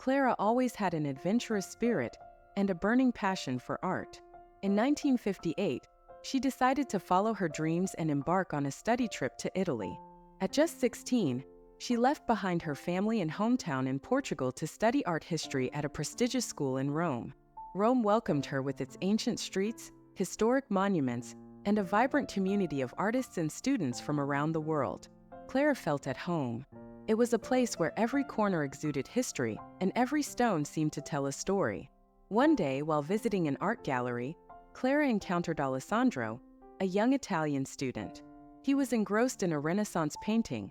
Clara always had an adventurous spirit and a burning passion for art. In 1958, she decided to follow her dreams and embark on a study trip to Italy. At just 16, she left behind her family and hometown in Portugal to study art history at a prestigious school in Rome. Rome welcomed her with its ancient streets, historic monuments, and a vibrant community of artists and students from around the world. Clara felt at home. It was a place where every corner exuded history and every stone seemed to tell a story. One day, while visiting an art gallery, Clara encountered Alessandro, a young Italian student. He was engrossed in a Renaissance painting,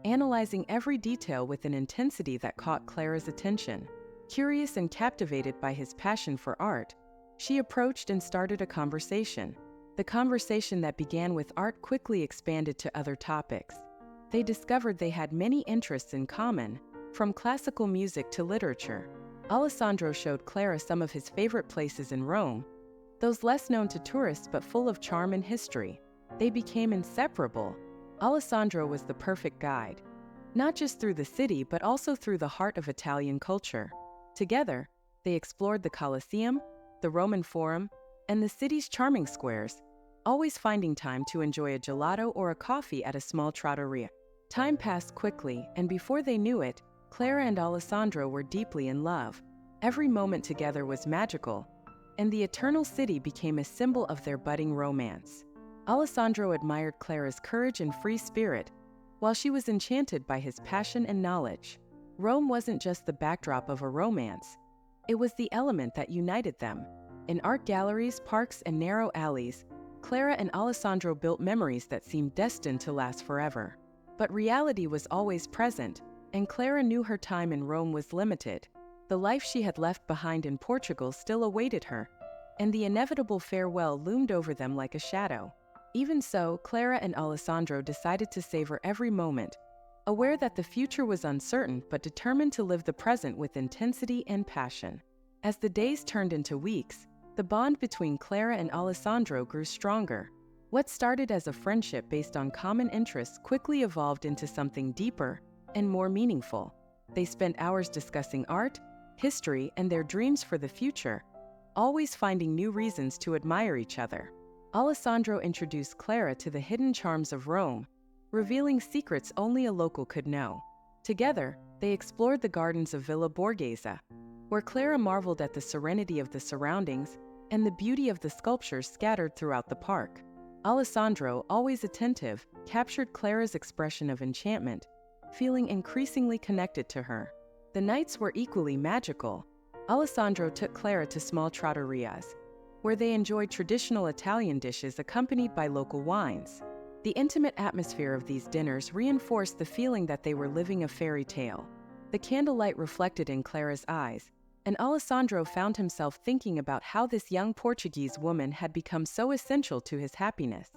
analyzing every detail with an intensity that caught Clara's attention. Curious and captivated by his passion for art, she approached and started a conversation. The conversation that began with art quickly expanded to other topics. They discovered they had many interests in common, from classical music to literature. Alessandro showed Clara some of his favorite places in Rome, those less known to tourists but full of charm and history. They became inseparable. Alessandro was the perfect guide, not just through the city but also through the heart of Italian culture. Together, they explored the Colosseum, the Roman Forum, and the city's charming squares, always finding time to enjoy a gelato or a coffee at a small trattoria. Time passed quickly, and before they knew it, Clara and Alessandro were deeply in love. Every moment together was magical, and the eternal city became a symbol of their budding romance. Alessandro admired Clara's courage and free spirit, while she was enchanted by his passion and knowledge. Rome wasn't just the backdrop of a romance. It was the element that united them. In art galleries, parks, and narrow alleys, Clara and Alessandro built memories that seemed destined to last forever. But reality was always present, and Clara knew her time in Rome was limited. The life she had left behind in Portugal still awaited her, and the inevitable farewell loomed over them like a shadow. Even so, Clara and Alessandro decided to savor every moment, aware that the future was uncertain but determined to live the present with intensity and passion. As the days turned into weeks, the bond between Clara and Alessandro grew stronger. What started as a friendship based on common interests quickly evolved into something deeper and more meaningful. They spent hours discussing art, history, and their dreams for the future, always finding new reasons to admire each other. Alessandro introduced Clara to the hidden charms of Rome, revealing secrets only a local could know. Together, they explored the gardens of Villa Borghese, where Clara marveled at the serenity of the surroundings and the beauty of the sculptures scattered throughout the park. Alessandro, always attentive, captured Clara's expression of enchantment, feeling increasingly connected to her. The nights were equally magical. Alessandro took Clara to small trattorias, where they enjoyed traditional Italian dishes accompanied by local wines. The intimate atmosphere of these dinners reinforced the feeling that they were living a fairy tale. The candlelight reflected in Clara's eyes, and Alessandro found himself thinking about how this young Portuguese woman had become so essential to his happiness.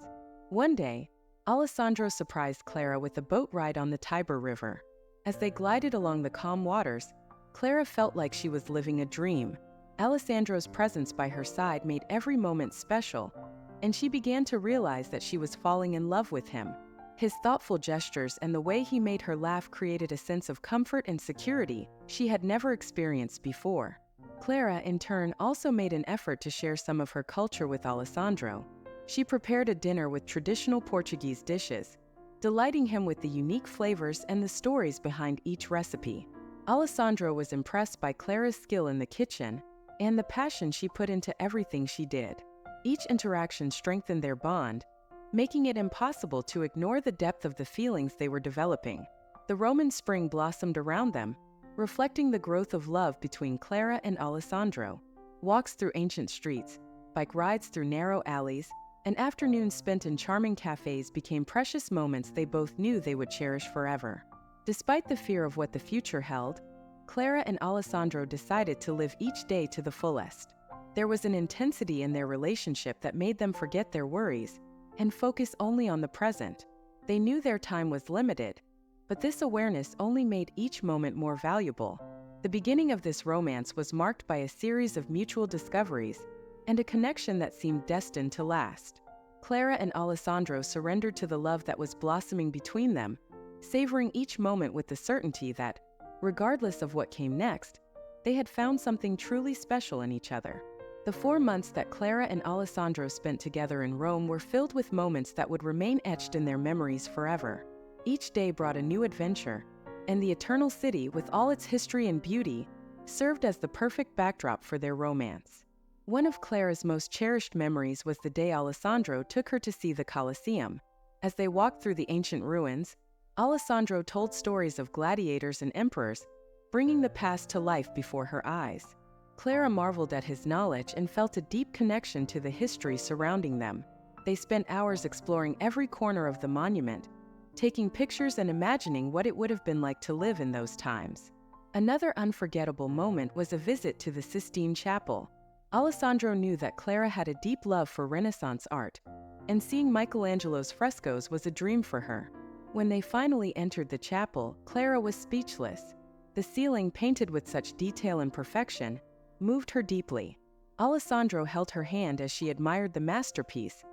One day, Alessandro surprised Clara with a boat ride on the Tiber River. As they glided along the calm waters, Clara felt like she was living a dream. Alessandro's presence by her side made every moment special, and she began to realize that she was falling in love with him. His thoughtful gestures and the way he made her laugh created a sense of comfort and security she had never experienced before. Clara, in turn, also made an effort to share some of her culture with Alessandro. She prepared a dinner with traditional Portuguese dishes, delighting him with the unique flavors and the stories behind each recipe. Alessandro was impressed by Clara's skill in the kitchen and the passion she put into everything she did. Each interaction strengthened their bond, making it impossible to ignore the depth of the feelings they were developing. The Roman spring blossomed around them, reflecting the growth of love between Clara and Alessandro. Walks through ancient streets, bike rides through narrow alleys, and afternoons spent in charming cafes became precious moments they both knew they would cherish forever. Despite the fear of what the future held, Clara and Alessandro decided to live each day to the fullest. There was an intensity in their relationship that made them forget their worries and focus only on the present. They knew their time was limited, but this awareness only made each moment more valuable. The beginning of this romance was marked by a series of mutual discoveries and a connection that seemed destined to last. Clara and Alessandro surrendered to the love that was blossoming between them, savoring each moment with the certainty that, regardless of what came next, They had found something truly special in each other. The 4 months that Clara and Alessandro spent together in Rome were filled with moments that would remain etched in their memories forever. Each day brought a new adventure, and the eternal city, with all its history and beauty, served as the perfect backdrop for their romance. One of Clara's most cherished memories was the day Alessandro took her to see the Colosseum. As they walked through the ancient ruins, Alessandro told stories of gladiators and emperors, bringing the past to life before her eyes. Clara marveled at his knowledge and felt a deep connection to the history surrounding them. They spent hours exploring every corner of the monument, taking pictures and imagining what it would have been like to live in those times. Another unforgettable moment was a visit to the Sistine Chapel. Alessandro knew that Clara had a deep love for Renaissance art, and seeing Michelangelo's frescoes was a dream for her. When they finally entered the chapel, Clara was speechless. The ceiling, painted with such detail and perfection, moved her deeply. Alessandro held her hand as she admired the masterpiece,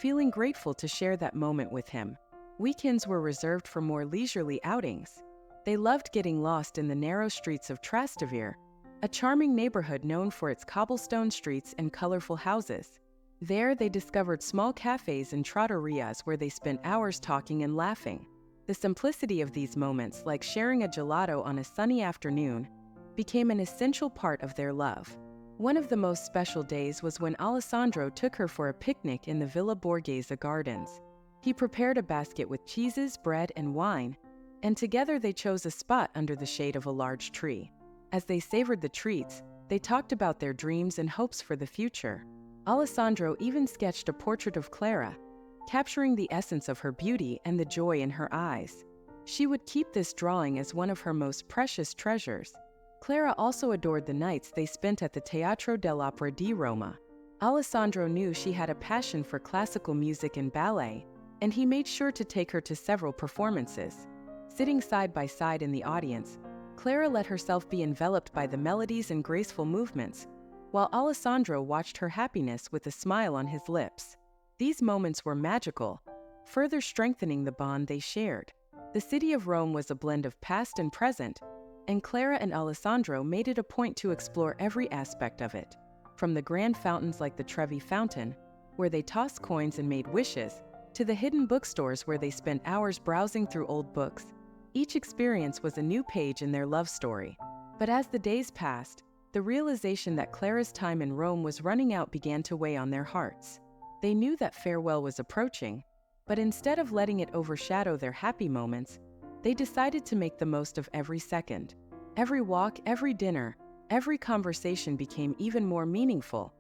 feeling grateful to share that moment with him. Weekends were reserved for more leisurely outings. They loved getting lost in the narrow streets of Trastevere, a charming neighborhood known for its cobblestone streets and colorful houses. There, they discovered small cafes and trattorias where they spent hours talking and laughing. The simplicity of these moments, like sharing a gelato on a sunny afternoon, became an essential part of their love. One of the most special days was when Alessandro took her for a picnic in the Villa Borghese gardens. He prepared a basket with cheeses, bread, and wine, and together they chose a spot under the shade of a large tree. As they savored the treats, they talked about their dreams and hopes for the future. Alessandro even sketched a portrait of Clara, capturing the essence of her beauty and the joy in her eyes. She would keep this drawing as one of her most precious treasures. Clara also adored the nights they spent at the Teatro dell'Opera di Roma. Alessandro knew she had a passion for classical music and ballet, and he made sure to take her to several performances. Sitting side by side in the audience, Clara let herself be enveloped by the melodies and graceful movements, while Alessandro watched her happiness with a smile on his lips. These moments were magical, further strengthening the bond they shared. The city of Rome was a blend of past and present, and Clara and Alessandro made it a point to explore every aspect of it. From the grand fountains like the Trevi Fountain, where they tossed coins and made wishes, to the hidden bookstores where they spent hours browsing through old books. Each experience was a new page in their love story. But as the days passed, the realization that Clara's time in Rome was running out began to weigh on their hearts. They knew that farewell was approaching, but instead of letting it overshadow their happy moments, they decided to make the most of every second. Every walk, every dinner, every conversation became even more meaningful,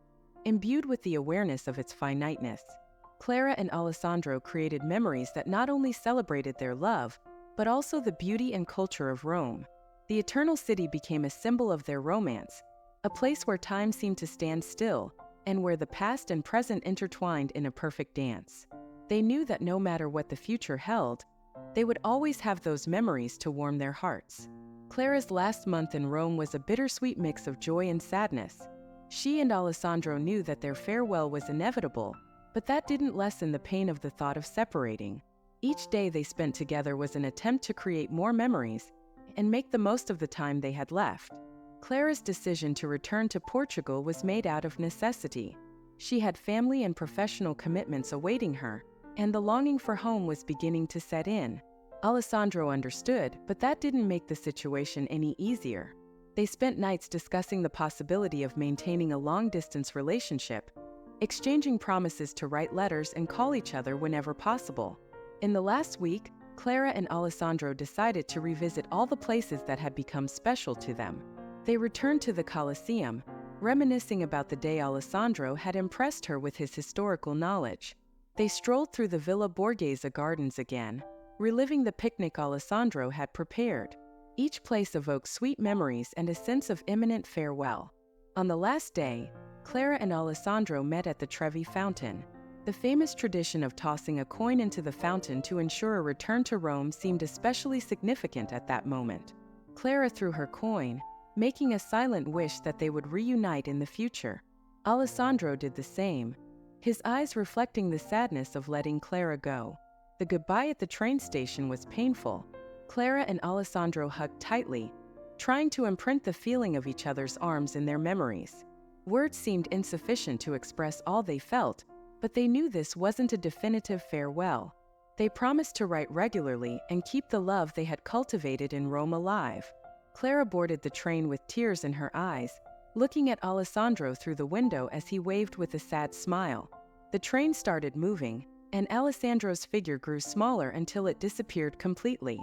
imbued with the awareness of its finiteness. Clara and Alessandro created memories that not only celebrated their love, but also the beauty and culture of Rome. The eternal city became a symbol of their romance, a place where time seemed to stand still, and where the past and present intertwined in a perfect dance. They knew that no matter what the future held, they would always have those memories to warm their hearts. Clara's last month in Rome was a bittersweet mix of joy and sadness. She and Alessandro knew that their farewell was inevitable, but that didn't lessen the pain of the thought of separating. Each day they spent together was an attempt to create more memories and make the most of the time they had left. Clara's decision to return to Portugal was made out of necessity. She had family and professional commitments awaiting her, and the longing for home was beginning to set in. Alessandro understood, but that didn't make the situation any easier. They spent nights discussing the possibility of maintaining a long-distance relationship, exchanging promises to write letters and call each other whenever possible. In the last week, Clara and Alessandro decided to revisit all the places that had become special to them. They returned to the Colosseum, reminiscing about the day Alessandro had impressed her with his historical knowledge. They strolled through the Villa Borghese gardens again, reliving the picnic Alessandro had prepared. Each place evoked sweet memories and a sense of imminent farewell. On the last day, Clara and Alessandro met at the Trevi Fountain. The famous tradition of tossing a coin into the fountain to ensure a return to Rome seemed especially significant at that moment. Clara threw her coin, making a silent wish that they would reunite in the future. Alessandro did the same, his eyes reflecting the sadness of letting Clara go. The goodbye at the train station was painful. Clara and Alessandro hugged tightly, trying to imprint the feeling of each other's arms in their memories. Words seemed insufficient to express all they felt, but they knew this wasn't a definitive farewell. They promised to write regularly and keep the love they had cultivated in Rome alive. Clara boarded the train with tears in her eyes, looking at Alessandro through the window as he waved with a sad smile. The train started moving, and Alessandro's figure grew smaller until it disappeared completely.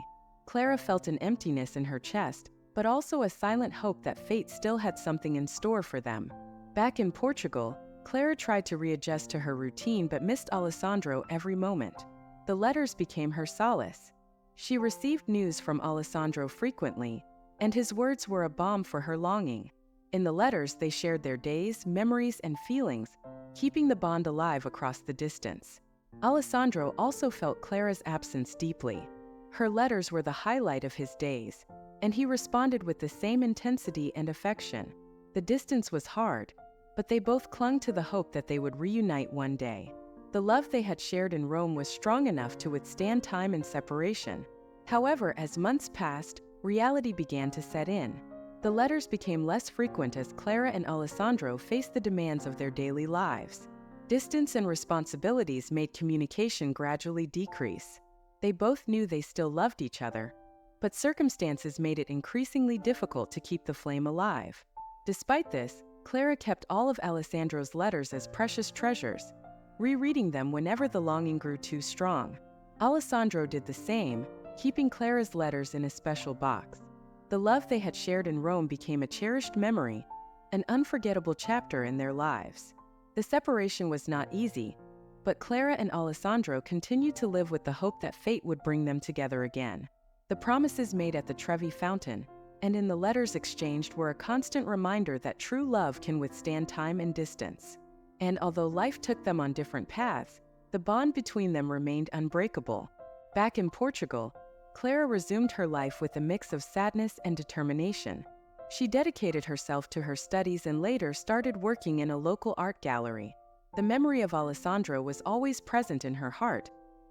Clara felt an emptiness in her chest, but also a silent hope that fate still had something in store for them. Back in Portugal, Clara tried to readjust to her routine but missed Alessandro every moment. The letters became her solace. She received news from Alessandro frequently, and his words were a balm for her longing. In the letters, they shared their days, memories, and feelings, keeping the bond alive across the distance. Alessandro also felt Clara's absence deeply. Her letters were the highlight of his days, and he responded with the same intensity and affection. The distance was hard, but they both clung to the hope that they would reunite one day. The love they had shared in Rome was strong enough to withstand time and separation. However, as months passed, reality began to set in. The letters became less frequent as Clara and Alessandro faced the demands of their daily lives. Distance and responsibilities made communication gradually decrease. They both knew they still loved each other, but circumstances made it increasingly difficult to keep the flame alive. Despite this, Clara kept all of Alessandro's letters as precious treasures, rereading them whenever the longing grew too strong. Alessandro did the same, keeping Clara's letters in a special box. The love they had shared in Rome became a cherished memory, an unforgettable chapter in their lives. The separation was not easy, but Clara and Alessandro continued to live with the hope that fate would bring them together again. The promises made at the Trevi fountain and in the letters exchanged were a constant reminder that true love can withstand time and distance. And although life took them on different paths, the bond between them remained unbreakable. Back in Portugal, Clara resumed her life with a mix of sadness and determination. She dedicated herself to her studies and later started working in a local art gallery. The memory of Alessandro was always present in her heart,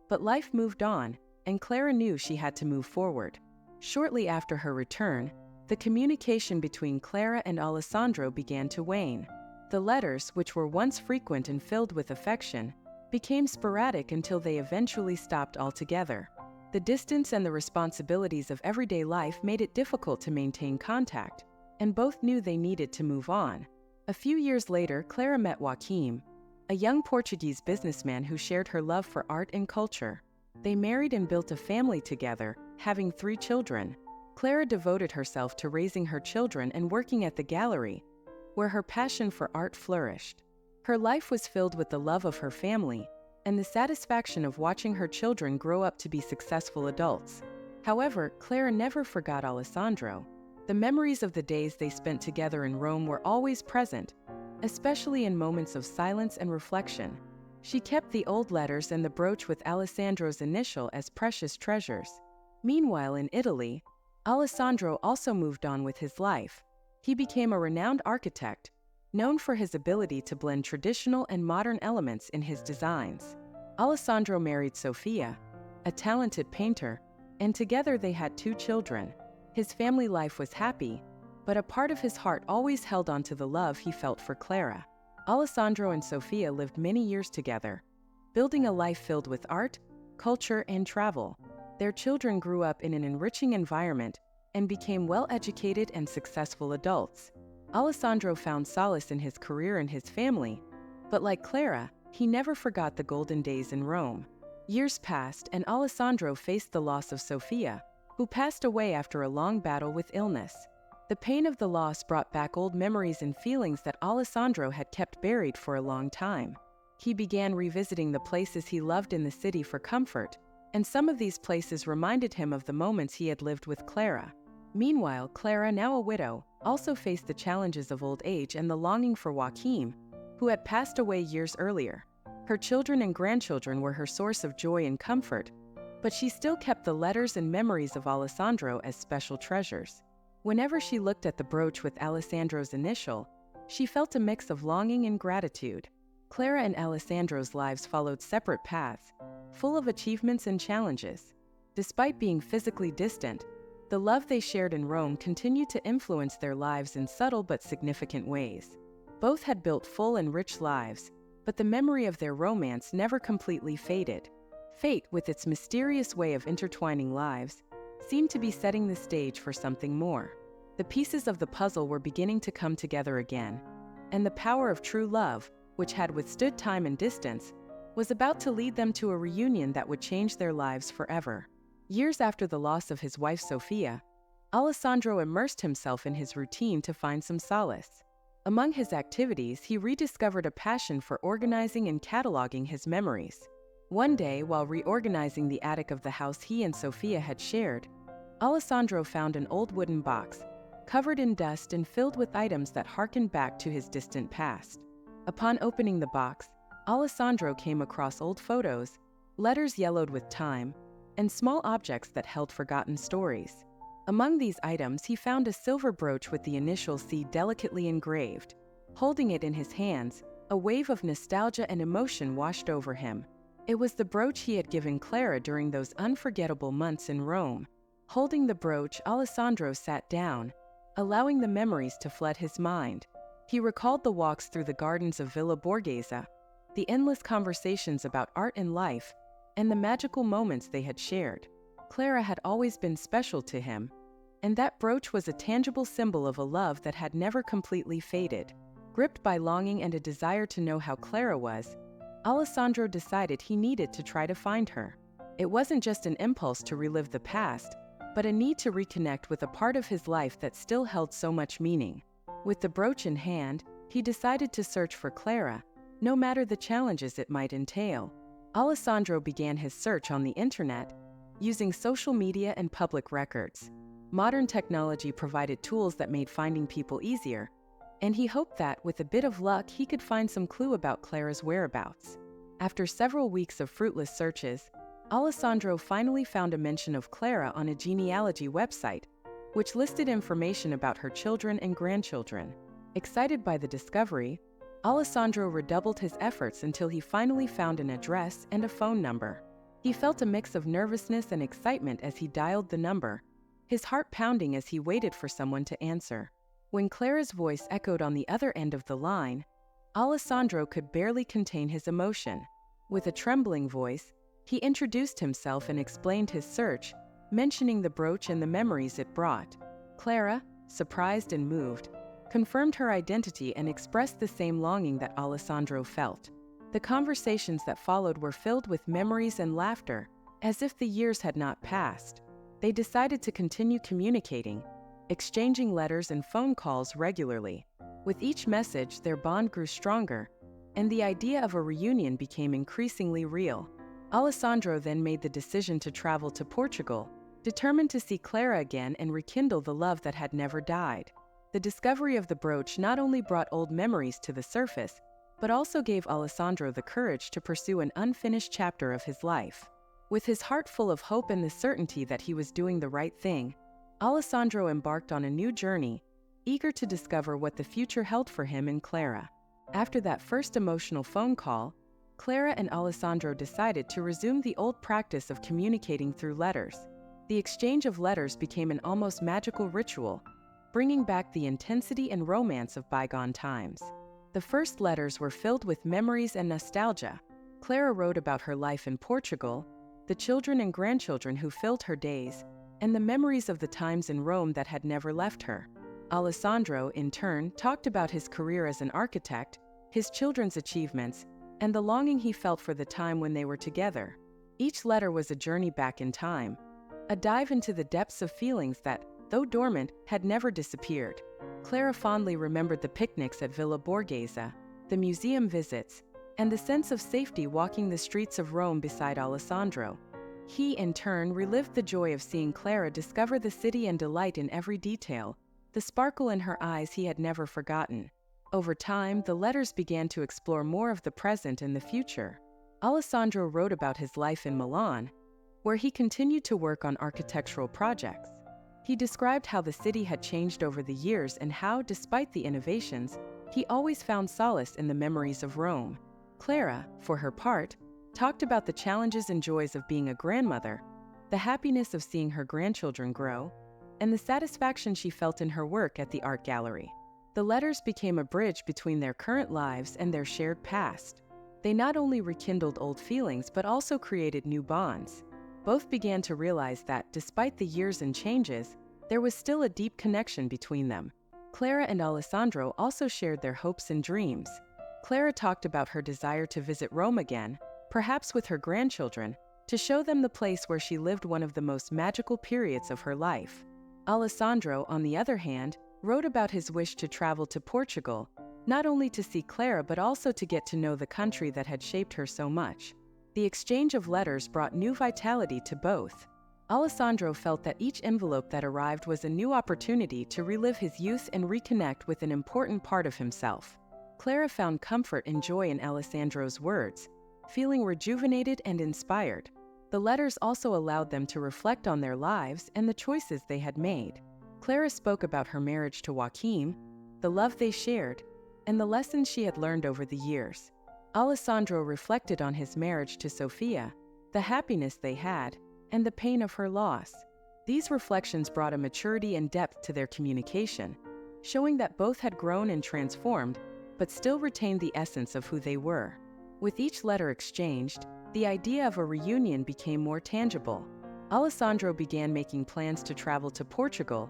but life moved on, and Clara knew she had to move forward. Shortly after her return, the communication between Clara and Alessandro began to wane. The letters, which were once frequent and filled with affection, became sporadic until they eventually stopped altogether. The distance and the responsibilities of everyday life made it difficult to maintain contact, and both knew they needed to move on. A few years later, Clara met Joaquim, a young Portuguese businessman who shared her love for art and culture. They married and built a family together, having 3 children. Clara devoted herself to raising her children and working at the gallery, where her passion for art flourished. Her life was filled with the love of her family and the satisfaction of watching her children grow up to be successful adults. However, Clara never forgot Alessandro. The memories of the days they spent together in Rome were always present, especially in moments of silence and reflection. She kept the old letters and the brooch with Alessandro's initial as precious treasures. Meanwhile, in Italy, Alessandro also moved on with his life. He became a renowned architect, known for his ability to blend traditional and modern elements in his designs. Alessandro married Sofia, a talented painter, and together they had 2 children. His family life was happy, but a part of his heart always held on to the love he felt for Clara. Alessandro and Sofia lived many years together, building a life filled with art, culture, and travel. Their children grew up in an enriching environment and became well-educated and successful adults. Alessandro found solace in his career and his family, but like Clara, he never forgot the golden days in Rome. Years passed and Alessandro faced the loss of Sofia, who passed away after a long battle with illness. The pain of the loss brought back old memories and feelings that Alessandro had kept buried for a long time. He began revisiting the places he loved in the city for comfort, and some of these places reminded him of the moments he had lived with Clara. Meanwhile, Clara, now a widow, also faced the challenges of old age and the longing for Joaquim, who had passed away years earlier. Her children and grandchildren were her source of joy and comfort, but she still kept the letters and memories of Alessandro as special treasures. Whenever she looked at the brooch with Alessandro's initial, she felt a mix of longing and gratitude. Clara and Alessandro's lives followed separate paths, full of achievements and challenges. Despite being physically distant, The love they shared in Rome continued to influence their lives in subtle but significant ways. Both had built full and rich lives, but the memory of their romance never completely faded. Fate, with its mysterious way of intertwining lives, seemed to be setting the stage for something more. The pieces of the puzzle were beginning to come together again, and the power of true love, which had withstood time and distance, was about to lead them to a reunion that would change their lives forever. Years after the loss of his wife Sophia, Alessandro immersed himself in his routine to find some solace. Among his activities, he rediscovered a passion for organizing and cataloging his memories. One day, while reorganizing the attic of the house he and Sophia had shared, Alessandro found an old wooden box, covered in dust and filled with items that harkened back to his distant past. Upon opening the box, Alessandro came across old photos, letters yellowed with time, and small objects that held forgotten stories. Among these items, he found a silver brooch with the initial C delicately engraved. Holding it in his hands, a wave of nostalgia and emotion washed over him. It was the brooch he had given Clara during those unforgettable months in Rome. Holding the brooch, Alessandro sat down, allowing the memories to flood his mind. He recalled the walks through the gardens of Villa Borghese, the endless conversations about art and life, and the magical moments they had shared. Clara had always been special to him, and that brooch was a tangible symbol of a love that had never completely faded. Gripped by longing and a desire to know how Clara was, Alessandro decided he needed to try to find her. It wasn't just an impulse to relive the past, but a need to reconnect with a part of his life that still held so much meaning. With the brooch in hand, he decided to search for Clara, no matter the challenges it might entail. Alessandro began his search on the internet, using social media and public records. Modern technology provided tools that made finding people easier, and he hoped that, with a bit of luck, he could find some clue about Clara's whereabouts. After several weeks of fruitless searches, Alessandro finally found a mention of Clara on a genealogy website, which listed information about her children and grandchildren. Excited by the discovery, Alessandro redoubled his efforts until he finally found an address and a phone number. He felt a mix of nervousness and excitement as he dialed the number, his heart pounding as he waited for someone to answer. When Clara's voice echoed on the other end of the line, Alessandro could barely contain his emotion. With a trembling voice, he introduced himself and explained his search, mentioning the brooch and the memories it brought. Clara, surprised and moved, confirmed her identity and expressed the same longing that Alessandro felt. The conversations that followed were filled with memories and laughter, as if the years had not passed. They decided to continue communicating, exchanging letters and phone calls regularly. With each message, their bond grew stronger, and the idea of a reunion became increasingly real. Alessandro then made the decision to travel to Portugal, determined to see Clara again and rekindle the love that had never died. The discovery of the brooch not only brought old memories to the surface, but also gave Alessandro the courage to pursue an unfinished chapter of his life. With his heart full of hope and the certainty that he was doing the right thing, Alessandro embarked on a new journey, eager to discover what the future held for him and Clara. After that first emotional phone call, Clara and Alessandro decided to resume the old practice of communicating through letters. The exchange of letters became an almost magical ritual, bringing back the intensity and romance of bygone times. The first letters were filled with memories and nostalgia. Clara wrote about her life in Portugal, the children and grandchildren who filled her days, and the memories of the times in Rome that had never left her. Alessandro, in turn, talked about his career as an architect, his children's achievements, and the longing he felt for the time when they were together. Each letter was a journey back in time, a dive into the depths of feelings that, though dormant, had never disappeared. Clara fondly remembered the picnics at Villa Borghese, the museum visits, and the sense of safety walking the streets of Rome beside Alessandro. He, in turn, relived the joy of seeing Clara discover the city and delight in every detail, the sparkle in her eyes he had never forgotten. Over time, the letters began to explore more of the present and the future. Alessandro wrote about his life in Milan, where he continued to work on architectural projects. He described how the city had changed over the years and how, despite the innovations, he always found solace in the memories of Rome. Clara, for her part, talked about the challenges and joys of being a grandmother, the happiness of seeing her grandchildren grow, and the satisfaction she felt in her work at the art gallery. The letters became a bridge between their current lives and their shared past. They not only rekindled old feelings but also created new bonds. Both began to realize that, despite the years and changes, there was still a deep connection between them. Clara and Alessandro also shared their hopes and dreams. Clara talked about her desire to visit Rome again, perhaps with her grandchildren, to show them the place where she lived one of the most magical periods of her life. Alessandro, on the other hand, wrote about his wish to travel to Portugal, not only to see Clara but also to get to know the country that had shaped her so much. The exchange of letters brought new vitality to both. Alessandro felt that each envelope that arrived was a new opportunity to relive his youth and reconnect with an important part of himself. Clara found comfort and joy in Alessandro's words, feeling rejuvenated and inspired. The letters also allowed them to reflect on their lives and the choices they had made. Clara spoke about her marriage to Joaquim, the love they shared, and the lessons she had learned over the years. Alessandro reflected on his marriage to Sofia, the happiness they had, and the pain of her loss. These reflections brought a maturity and depth to their communication, showing that both had grown and transformed, but still retained the essence of who they were. With each letter exchanged, the idea of a reunion became more tangible. Alessandro began making plans to travel to Portugal,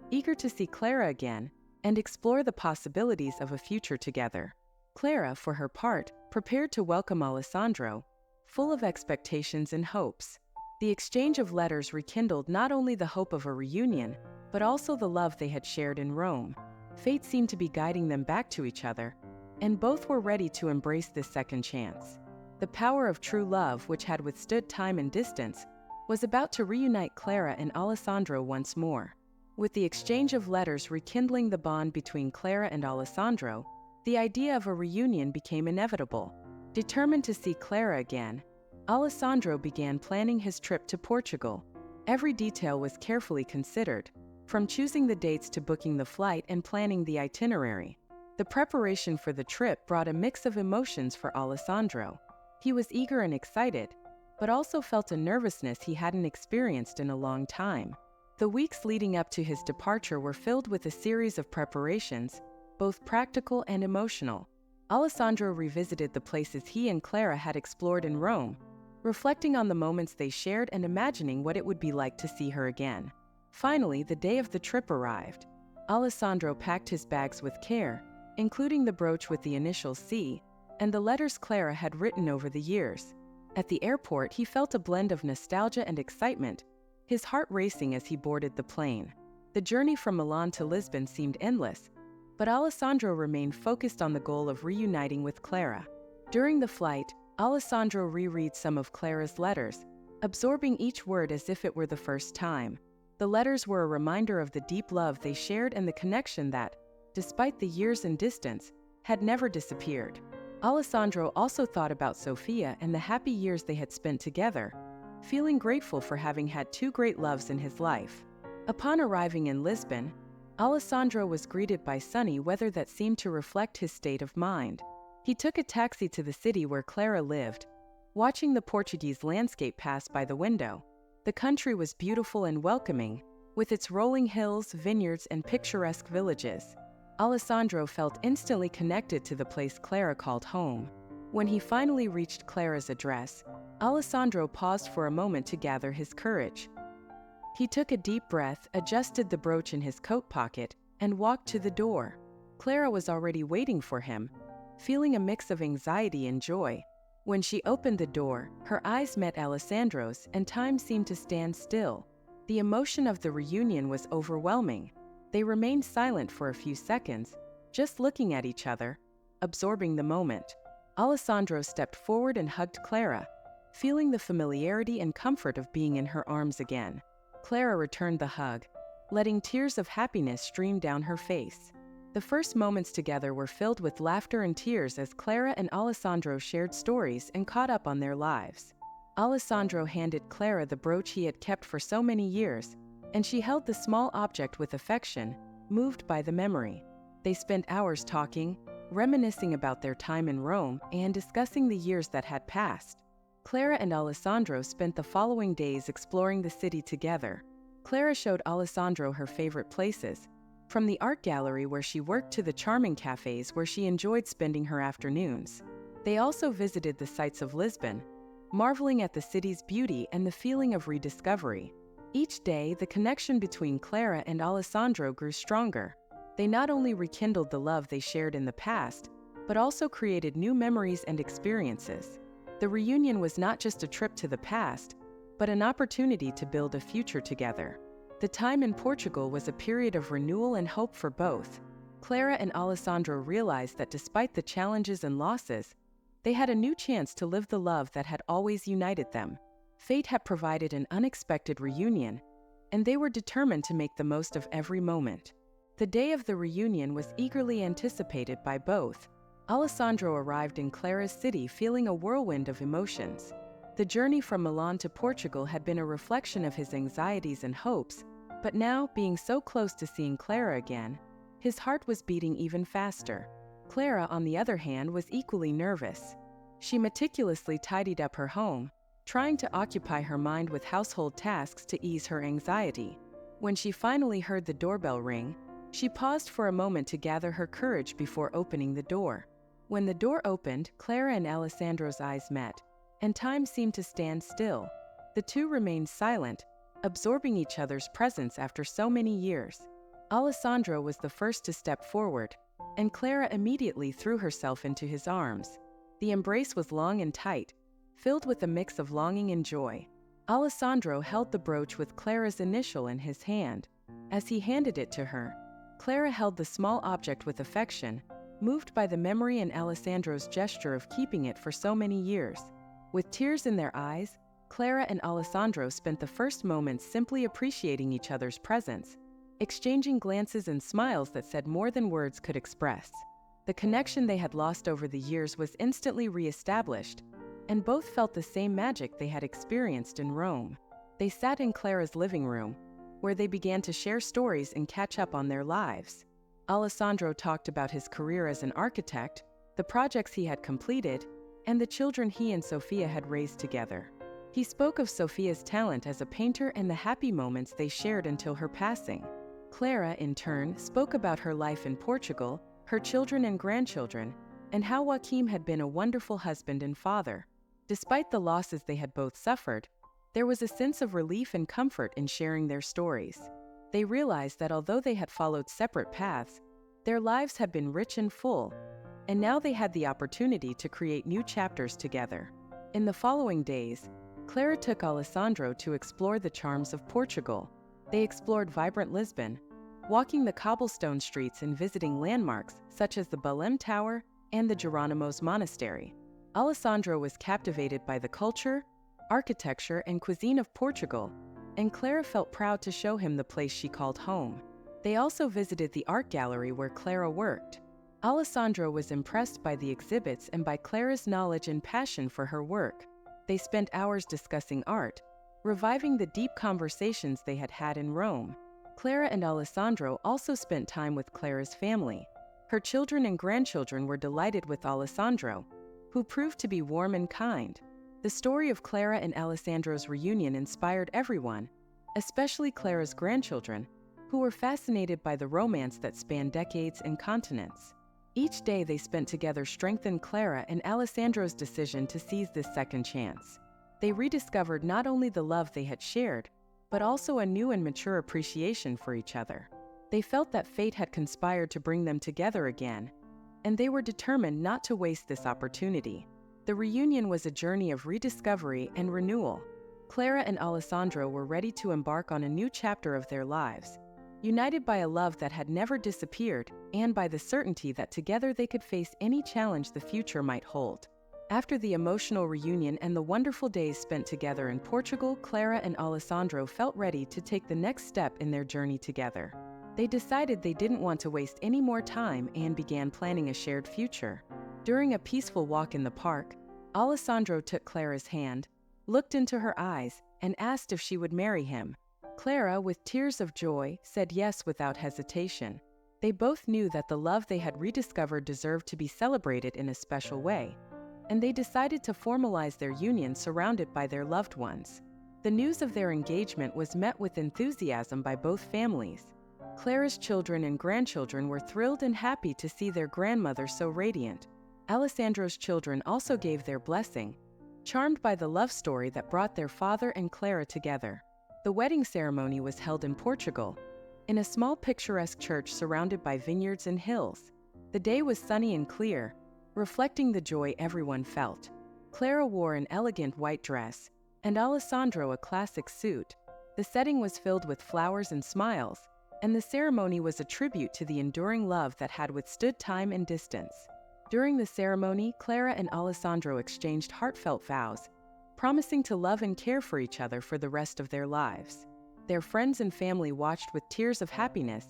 eager to see Clara again and explore the possibilities of a future together. Clara, for her part, prepared to welcome Alessandro, full of expectations and hopes. The exchange of letters rekindled not only the hope of a reunion, but also the love they had shared in Rome. Fate seemed to be guiding them back to each other, and both were ready to embrace this second chance. The power of true love, which had withstood time and distance, was about to reunite Clara and Alessandro once more. With the exchange of letters rekindling the bond between Clara and Alessandro, the idea of a reunion became inevitable. Determined to see Clara again, Alessandro began planning his trip to Portugal. Every detail was carefully considered, from choosing the dates to booking the flight and planning the itinerary. The preparation for the trip brought a mix of emotions for Alessandro. He was eager and excited, but also felt a nervousness he hadn't experienced in a long time. The weeks leading up to his departure were filled with a series of preparations, both practical and emotional. Alessandro revisited the places he and Clara had explored in Rome, reflecting on the moments they shared and imagining what it would be like to see her again. Finally, the day of the trip arrived. Alessandro packed his bags with care, including the brooch with the initials C and the letters Clara had written over the years. At the airport, he felt a blend of nostalgia and excitement, his heart racing as he boarded the plane. The journey from Milan to Lisbon seemed endless, but Alessandro remained focused on the goal of reuniting with Clara. During the flight, Alessandro reread some of Clara's letters, absorbing each word as if it were the first time. The letters were a reminder of the deep love they shared and the connection that, despite the years and distance, had never disappeared. Alessandro also thought about Sofia and the happy years they had spent together, feeling grateful for having had two great loves in his life. Upon arriving in Lisbon, Alessandro was greeted by sunny weather that seemed to reflect his state of mind. He took a taxi to the city where Clara lived, watching the Portuguese landscape pass by the window. The country was beautiful and welcoming, with its rolling hills, vineyards, and picturesque villages. Alessandro felt instantly connected to the place Clara called home. When he finally reached Clara's address, Alessandro paused for a moment to gather his courage. He took a deep breath, adjusted the brooch in his coat pocket, and walked to the door. Clara was already waiting for him, feeling a mix of anxiety and joy. When she opened the door, her eyes met Alessandro's, and time seemed to stand still. The emotion of the reunion was overwhelming. They remained silent for a few seconds, just looking at each other, absorbing the moment. Alessandro stepped forward and hugged Clara, feeling the familiarity and comfort of being in her arms again. Clara returned the hug, letting tears of happiness stream down her face. The first moments together were filled with laughter and tears as Clara and Alessandro shared stories and caught up on their lives. Alessandro handed Clara the brooch he had kept for so many years, and she held the small object with affection, moved by the memory. They spent hours talking, reminiscing about their time in Rome and discussing the years that had passed. Clara and Alessandro spent the following days exploring the city together. Clara showed Alessandro her favorite places, from the art gallery where she worked to the charming cafes where she enjoyed spending her afternoons. They also visited the sights of Lisbon, marveling at the city's beauty and the feeling of rediscovery. Each day, the connection between Clara and Alessandro grew stronger. They not only rekindled the love they shared in the past, but also created new memories and experiences. The reunion was not just a trip to the past, but an opportunity to build a future together. The time in Portugal was a period of renewal and hope for both. Clara and Alessandro realized that despite the challenges and losses, they had a new chance to live the love that had always united them. Fate had provided an unexpected reunion, and they were determined to make the most of every moment. The day of the reunion was eagerly anticipated by both. Alessandro arrived in Clara's city feeling a whirlwind of emotions. The journey from Milan to Portugal had been a reflection of his anxieties and hopes, but now, being so close to seeing Clara again, his heart was beating even faster. Clara, on the other hand, was equally nervous. She meticulously tidied up her home, trying to occupy her mind with household tasks to ease her anxiety. When she finally heard the doorbell ring, she paused for a moment to gather her courage before opening the door. When the door opened, Clara and Alessandro's eyes met, and time seemed to stand still. The two remained silent, absorbing each other's presence after so many years. Alessandro was the first to step forward, and Clara immediately threw herself into his arms. The embrace was long and tight, filled with a mix of longing and joy. Alessandro held the brooch with Clara's initial in his hand. As he handed it to her, Clara held the small object with affection, moved by the memory and Alessandro's gesture of keeping it for so many years. With tears in their eyes, Clara and Alessandro spent the first moments simply appreciating each other's presence, exchanging glances and smiles that said more than words could express. The connection they had lost over the years was instantly re-established, and both felt the same magic they had experienced in Rome. They sat in Clara's living room, where they began to share stories and catch up on their lives. Alessandro talked about his career as an architect, the projects he had completed, and the children he and Sofia had raised together. He spoke of Sofia's talent as a painter and the happy moments they shared until her passing. Clara, in turn, spoke about her life in Portugal, her children and grandchildren, and how Joaquim had been a wonderful husband and father. Despite the losses they had both suffered, there was a sense of relief and comfort in sharing their stories. They realized that although they had followed separate paths, their lives had been rich and full, and now they had the opportunity to create new chapters together. In the following days, Clara took Alessandro to explore the charms of Portugal. They explored vibrant Lisbon, walking the cobblestone streets and visiting landmarks such as the Belém Tower and the Geronimo's Monastery. Alessandro was captivated by the culture, architecture, and cuisine of Portugal, and Clara felt proud to show him the place she called home. They also visited the art gallery where Clara worked. Alessandro was impressed by the exhibits and by Clara's knowledge and passion for her work. They spent hours discussing art, reviving the deep conversations they had had in Rome. Clara and Alessandro also spent time with Clara's family. Her children and grandchildren were delighted with Alessandro, who proved to be warm and kind. The story of Clara and Alessandro's reunion inspired everyone, especially Clara's grandchildren, who were fascinated by the romance that spanned decades and continents. Each day they spent together strengthened Clara and Alessandro's decision to seize this second chance. They rediscovered not only the love they had shared, but also a new and mature appreciation for each other. They felt that fate had conspired to bring them together again, and they were determined not to waste this opportunity. The reunion was a journey of rediscovery and renewal. Clara and Alessandro were ready to embark on a new chapter of their lives, united by a love that had never disappeared and by the certainty that together they could face any challenge the future might hold. After the emotional reunion and the wonderful days spent together in Portugal, Clara and Alessandro felt ready to take the next step in their journey together. They decided they didn't want to waste any more time and began planning a shared future. During a peaceful walk in the park, Alessandro took Clara's hand, looked into her eyes, and asked if she would marry him. Clara, with tears of joy, said yes without hesitation. They both knew that the love they had rediscovered deserved to be celebrated in a special way, and they decided to formalize their union surrounded by their loved ones. The news of their engagement was met with enthusiasm by both families. Clara's children and grandchildren were thrilled and happy to see their grandmother so radiant. Alessandro's children also gave their blessing, charmed by the love story that brought their father and Clara together. The wedding ceremony was held in Portugal, in a small picturesque church surrounded by vineyards and hills. The day was sunny and clear, reflecting the joy everyone felt. Clara wore an elegant white dress, and Alessandro a classic suit. The setting was filled with flowers and smiles, and the ceremony was a tribute to the enduring love that had withstood time and distance. During the ceremony, Clara and Alessandro exchanged heartfelt vows, promising to love and care for each other for the rest of their lives. Their friends and family watched with tears of happiness,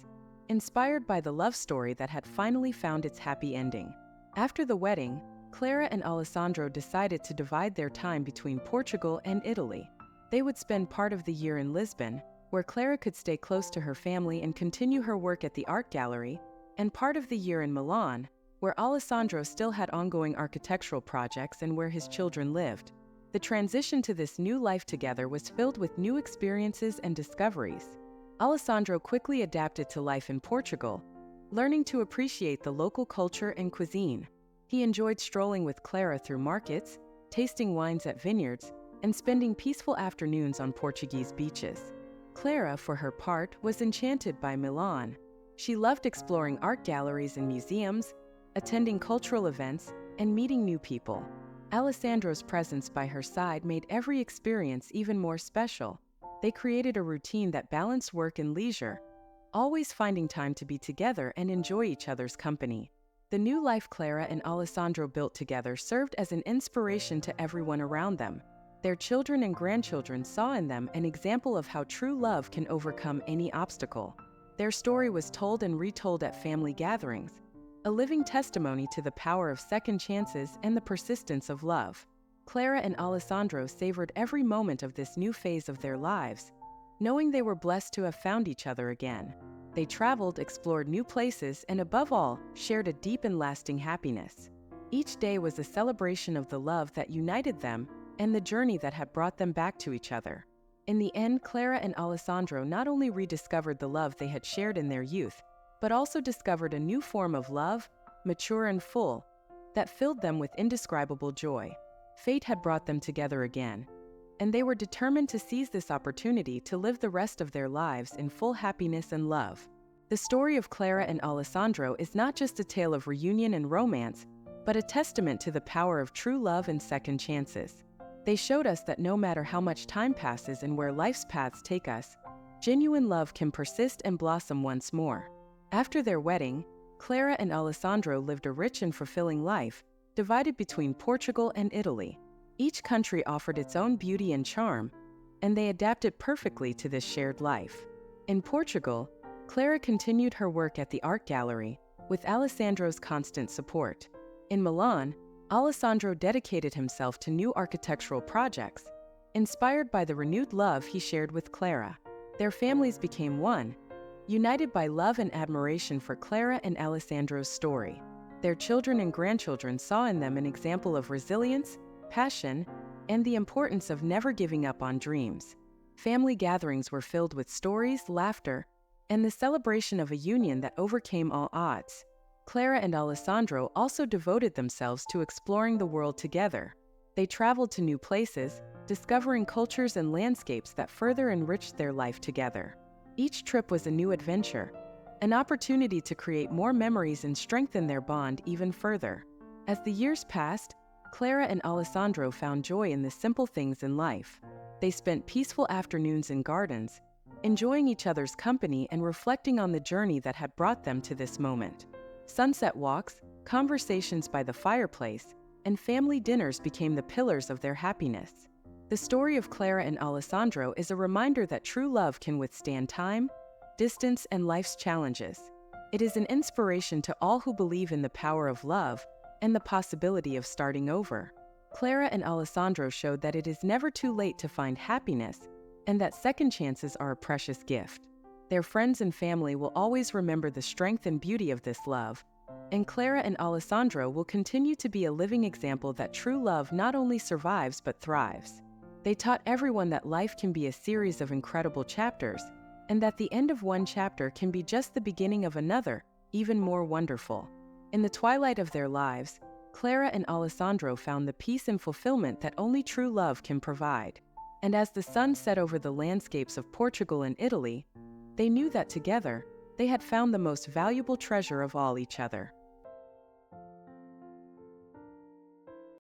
inspired by the love story that had finally found its happy ending. After the wedding, Clara and Alessandro decided to divide their time between Portugal and Italy. They would spend part of the year in Lisbon, where Clara could stay close to her family and continue her work at the art gallery, and part of the year in Milan, where Alessandro still had ongoing architectural projects and where his children lived. The transition to this new life together was filled with new experiences and discoveries. Alessandro quickly adapted to life in Portugal, learning to appreciate the local culture and cuisine. He enjoyed strolling with Clara through markets, tasting wines at vineyards, and spending peaceful afternoons on Portuguese beaches. Clara, for her part, was enchanted by Milan. She loved exploring art galleries and museums, attending cultural events, and meeting new people. Alessandro's presence by her side made every experience even more special. They created a routine that balanced work and leisure, always finding time to be together and enjoy each other's company. The new life Clara and Alessandro built together served as an inspiration to everyone around them. Their children and grandchildren saw in them an example of how true love can overcome any obstacle. Their story was told and retold at family gatherings, a living testimony to the power of second chances and the persistence of love. Clara and Alessandro savored every moment of this new phase of their lives, knowing they were blessed to have found each other again. They traveled, explored new places, and above all, shared a deep and lasting happiness. Each day was a celebration of the love that united them and the journey that had brought them back to each other. In the end, Clara and Alessandro not only rediscovered the love they had shared in their youth, but also discovered a new form of love, mature and full, that filled them with indescribable joy. Fate had brought them together again, and they were determined to seize this opportunity to live the rest of their lives in full happiness and love. The story of Clara and Alessandro is not just a tale of reunion and romance, but a testament to the power of true love and second chances. They showed us that no matter how much time passes and where life's paths take us, genuine love can persist and blossom once more. After their wedding, Clara and Alessandro lived a rich and fulfilling life, divided between Portugal and Italy. Each country offered its own beauty and charm, and they adapted perfectly to this shared life. In Portugal, Clara continued her work at the art gallery, with Alessandro's constant support. In Milan, Alessandro dedicated himself to new architectural projects, inspired by the renewed love he shared with Clara. Their families became one, united by love and admiration for Clara and Alessandro's story. Their children and grandchildren saw in them an example of resilience, passion, and the importance of never giving up on dreams. Family gatherings were filled with stories, laughter, and the celebration of a union that overcame all odds. Clara and Alessandro also devoted themselves to exploring the world together. They traveled to new places, discovering cultures and landscapes that further enriched their life together. Each trip was a new adventure, an opportunity to create more memories and strengthen their bond even further. As the years passed, Clara and Alessandro found joy in the simple things in life. They spent peaceful afternoons in gardens, enjoying each other's company and reflecting on the journey that had brought them to this moment. Sunset walks, conversations by the fireplace, and family dinners became the pillars of their happiness. The story of Clara and Alessandro is a reminder that true love can withstand time, distance, and life's challenges. It is an inspiration to all who believe in the power of love and the possibility of starting over. Clara and Alessandro showed that it is never too late to find happiness and that second chances are a precious gift. Their friends and family will always remember the strength and beauty of this love, and Clara and Alessandro will continue to be a living example that true love not only survives but thrives. They taught everyone that life can be a series of incredible chapters, and that the end of one chapter can be just the beginning of another, even more wonderful. In the twilight of their lives, Clara and Alessandro found the peace and fulfillment that only true love can provide. And as the sun set over the landscapes of Portugal and Italy, they knew that together, they had found the most valuable treasure of all, each other.